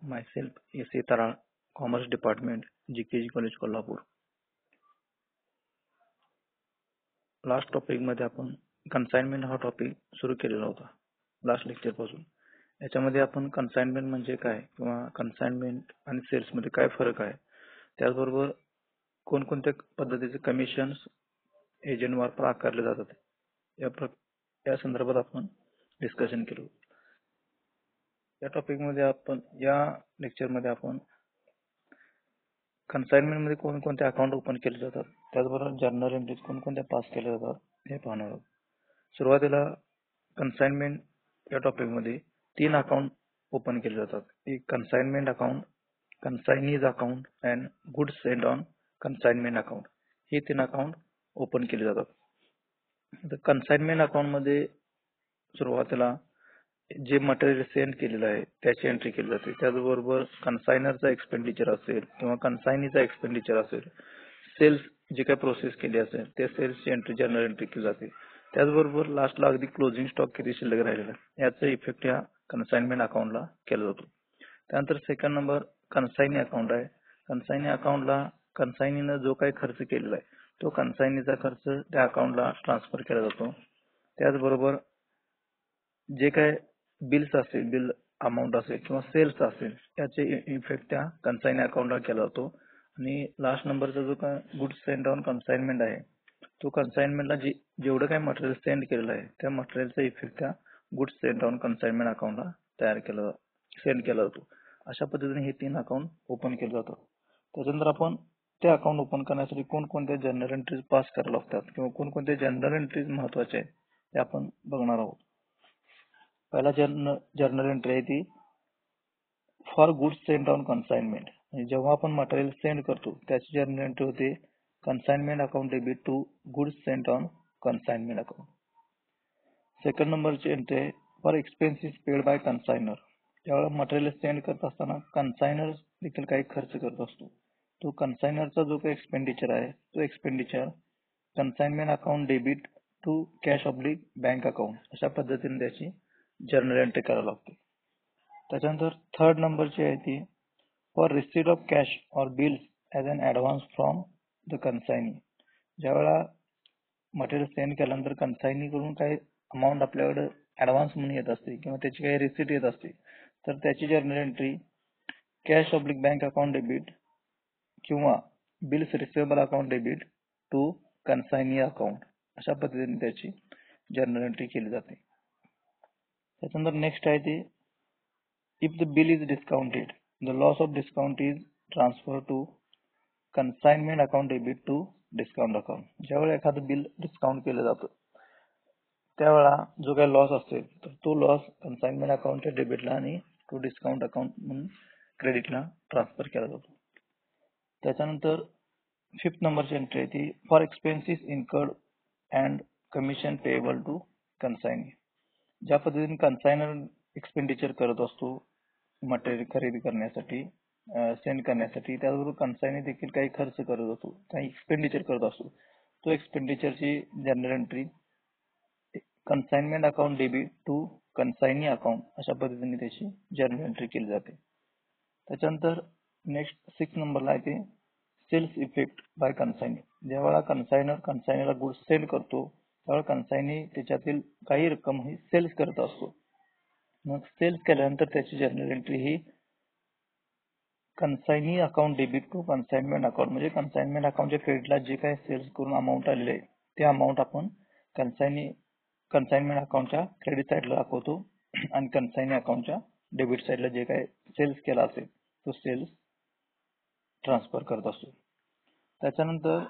Myself, A.C. Taral, Commerce Department, GKG College Kolhapur. Last topic मध्ये आपण consignment हा topic सुरू केलेला होता लास्ट लेक्चर पासून. याच्यामध्ये आपण कन्साइनमेंट म्हणजे काय किंवा कन्साइनमेंट आणि सेल्स मध्ये काय फरक आहे, त्याचबरोबर कोणकोणत्या पद्धतीचे कमिशन्स एजंट मार्फत आकारले जातात या संदर्भात आपण डिस्कशन केलं. या टॉपिक मध्ये आपण या लेक्चर मध्ये आपण कन्साइनमेंट मध्ये कोणकोणते अकाउंट ओपन केले जातात, त्याचबरोबर जर्नल एंट्रीज कोणकोणत्या पास केल्या जातात हे पाहणार आहोत. सुरुवातीला कन्साइनमेंट या टॉपिक मध्ये 3 अकाउंट ओपन केले जातात. एक consignment account, consignee's account and goods sent on consignment account, हे 3 अकाउंट ओपन केले जातात. कन्साइनमेंट अकाउंट मध्ये सुरुवातीला जे मटेरियल सेंड केलेलं आहे त्याची एंट्री केली जाते. त्याचबरोबर कन्सायनरचा एक्सपेंडिचर असेल किंवा कन्सायनीचा एक्सपेंडिचर असेल, सेल्स जे काही प्रोसेस केली असेल ते सेल्सची एंट्री जर्नल एंट्री केली जाते. त्याचबरोबर लास्टला अगदी क्लोजिंग स्टॉक किती शिल्लक राहिलेला आहे याचा इफेक्ट या कन्साइनमेंट अकाउंटला केला जातो. त्यानंतर सेकंड नंबर कन्सायनी अकाउंट आहे. कन्सायनी अकाउंटला कन्सायनीनं जो काही खर्च केलेला आहे तो कन्सायनीचा खर्च त्या अकाउंटला ट्रान्सफर केला जातो. त्याचबरोबर जे काय बिल्स असेल, बिल अमाउंट असेल किंवा सेल्स असेल याचे इफेक्ट त्या कन्साइनी अकाउंटला केला जातो. आणि लास्ट नंबरचा जो काय गुड्स सेंट ऑन कन्साइनमेंट आहे तो कन्साइनमेंटला जेवढं काही मटेरियल सेंड केलेलं आहे त्या मटेरियलचा इफेक्ट त्या गुड्स सेंट ऑन कन्साइनमेंट अकाउंटला सेंड केला जातो. अशा पद्धतीने हे 3 अकाउंट ओपन केले जातात. त्याच्यानंतर आपण ते अकाउंट ओपन करण्यासाठी कोणकोणत्या जर्नल एंट्रीज पास करायला लागतात किंवा कोणकोणत्या जर्नल एंट्रीज महत्वाचे आहेत ते आपण बघणार आहोत. पहिला जर्नल एंट्री आहे ती for goods sent on consignment. जेव्हा आपण मटेरियल सेंड करतो त्याची जर्नल एंट्री होते consignment account debit to goods sent on consignment account. Second नंबरची एंट्री आहे for expenses paid by consignor. जेव्हा मटेरियल सेंड करत असताना कन्साइनर देखील काही खर्च करत असतो. तो कन्साइनरचा जो काही एक्सपेंडिचर आहे तो expenditure consignment account debit to cash oblique bank account अशा पद्धतीने त्याची जर्नल एंट्री करावी लागते. त्याच्यानंतर थर्ड नंबरची आहे ती for receipt of cash or bills as an advance from the consignee. ज्यावेळेला मटेरियल सेंड केल्यानंतर कन्सायनी कडून काही अमाऊंट आपल्याकडे ॲडव्हान्स म्हणून येत असते किंवा त्याची काही रिसीट येत असते तर त्याची journal entry cash oblique bank account debit किंवा bills receivable account debit to consignee account अशा पद्धतीने त्याची जर्नल एंट्री केली जाते. त्याच्यानंतर नेक्स्ट आहे ते if the bill is discounted the loss of discount is transfer to consignment account debit to discount account. ज्यावेळेला एखादं बिल डिस्काउंट केलं जातं त्यावेळेला जो काही लॉस असेल तर तो लॉस कन्साइनमेंट अकाउंटच्या डेबिटला आणि तो डिस्काउंट अकाउंट म्हणून क्रेडिटला ट्रान्सफर केला जातो. त्याच्यानंतर फिफ्थ नंबरची एंट्री आहे ती for expenses incurred and commission payable to consignee. ज्या पद्धतीने कन्सायनर एक्सपेंडिचर करत असतो मटेरियल खरेदी करण्यासाठी, सेंड करण्यासाठी, त्याचबरोबर कन्सायनी देखील काही खर्च करत असतो, काही एक्सपेंडिचर करत असतो. तो एक्सपेंडिचरची journal entry consignment account debit to consignee account अशा पद्धतीने त्याची जर्नल एंट्री केली जाते. त्याच्यानंतर नेक्स्ट 6 नंबरला आहे ते सेल्स इफेक्ट बाय कन्सायनी. ज्यावेळेला कन्सायनरला गुड्स सेंड करतो त्यावेळेला कन्सायनी त्याच्यातील काही रक्कम ही सेल्स करत असतो. मग सेल्स केल्यानंतर त्याची जर्नल एंट्री ही consignee account debit to consignment account, म्हणजे कन्साइनमेंट अकाउंटच्या क्रेडिटला जे काही सेल्स करून अमाऊंट आलेले आहे ते अमाऊंट आपण कन्साइनमेंट अकाउंटच्या क्रेडिट साईडला दाखवतो आणि कन्सायनी अकाउंटच्या डेबिट साईडला जे काही सेल्स केला असेल तो सेल्स ट्रान्सफर करत असतो. त्याच्यानंतर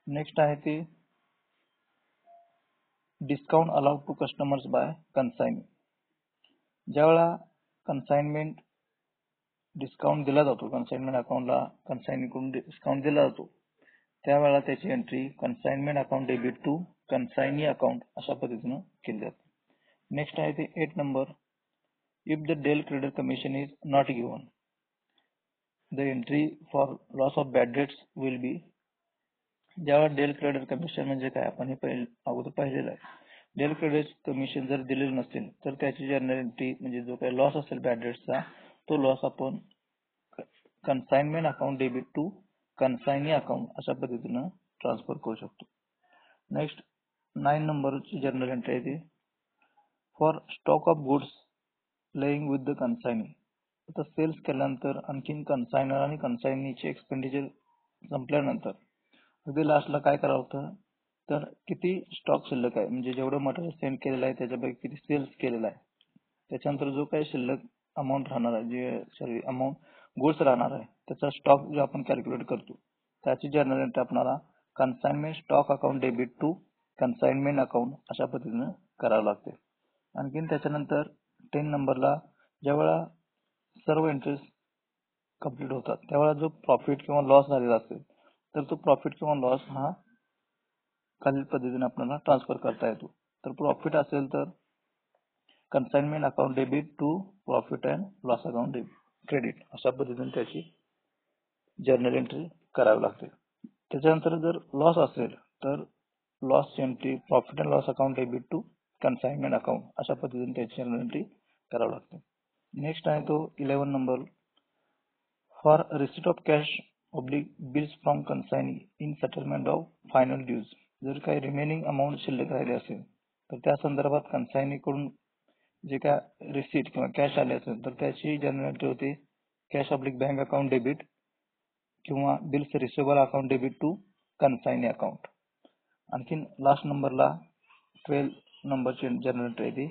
नेक्स्ट आहे ते discount allowed to customers by consignee. ज्यावेळेला कन्साइनमेंट डिस्काउंट दिला जातो, कन्साइनमेंट अकाउंटला कन्सायनीकडून डिस्काउंट दिला जातो त्यावेळेला त्याची entry consignment account debit to consignee account अशा पद्धतीने केली जाते. नेक्स्ट आहे ते 8 number if the del credit commission is not given the entry for loss of bad debts will be. ज्यावेळेला डेल क्रेडिट कमिशन म्हणजे काय आपण हे अगोदर पाहिलेलं आहे. डेल क्रेडिट कमिशन जर दिलेलं नसेल तर त्याची जर्नल एंट्री म्हणजे जो काही लॉस असेल बॅड डेट्सचा तो लॉस आपण consignment account debit to consignee account अशा पद्धतीनं ट्रान्सफर करू शकतो. नेक्स्ट 9 नंबरची जर्नल एंट्री आहे ती for stock of goods lying with the consignee. आता सेल्स केल्यानंतर आणखीन कन्सायनर आणि कन्साइनीचे एक्सपेंडिचर संपल्यानंतर अगदी लास्टला काय करावं होतं तर किती स्टॉक शिल्लक आहे म्हणजे जेवढं मटेरियल सेंड केलेलं आहे त्याच्यापैकी किती सेल्स केलेला आहे त्याच्यानंतर जो काही शिल्लक अमाऊंट राहणार आहे जे अमाऊंट गुड्स राहणार आहे त्याचा स्टॉक जो आपण कॅल्क्युलेट करतो त्याची जर्नल एंट्री आपल्याला consignment stock account debit to consignment account अशा पद्धतीनं करावं लागते. आणखीन त्याच्यानंतर 10 नंबरला ज्यावेळेला सर्व एंट्रीज कंप्लीट होतात त्यावेळेला जो प्रॉफिट किंवा लॉस झालेला असेल तर तो प्रॉफिट किंवा लॉस हा खालील पद्धतीने आपल्याला ट्रान्सफर करता येतो. तर प्रॉफिट असेल तर consignment account debit to profit and loss account credit अशा पद्धतीने त्याची जर्नल एंट्री करावी लागते. त्याच्यानंतर जर लॉस असेल तर loss entry profit and loss account debit to consignment account अशा पद्धतीने त्याची जर्नल एंट्री करावी लागते. नेक्स्ट आहे तो 11 number for receipt of cash oblique bills from consignee in settlement of final dues. जर काही रिमेनिंग अमाऊंट शिल्लक राहिली असेल तर त्या संदर्भात कन्साइनी कडून जे काय रिसीट किंवा कॅश आले असेल तर त्याची जर्नल एंट्री होते cash oblique bank account debit किंवा bills receivable account debit to consignee account. आणखीन लास्ट नंबरला 12 नंबरची जर्नल एंट्री आहे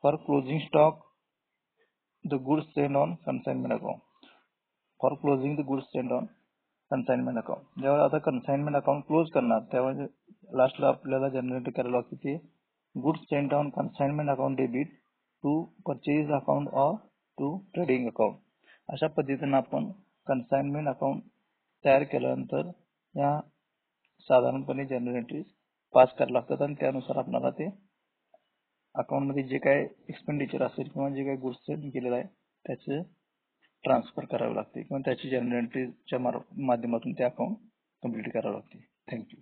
for closing stock the goods send on consignment account. For closing the goods send on consignment account जेव्हा आता consignment account close करणार त्यावेळेस लास्टला आपल्याला जर्नल एंट्री करायला लागते ते goods send on consignment account debit to purchase account or to trading account. अशा पद्धतीने आपण कन्साइनमेंट अकाउंट तयार केल्यानंतर या साधारणपणे जर्नल एंट्रीज पास करायला लागतात आणि त्यानुसार आपल्याला ते अकाउंट मध्ये जे काही एक्सपेंडिचर असेल किंवा जे काही गुड्स सेंड केलेलं आहे त्याचे ट्रान्सफर करावे लागते किंवा त्याची जर्नल एंट्रीच्या माध्यमातून ते अकाउंट कंप्लीट करावे लागते. थँक्यू.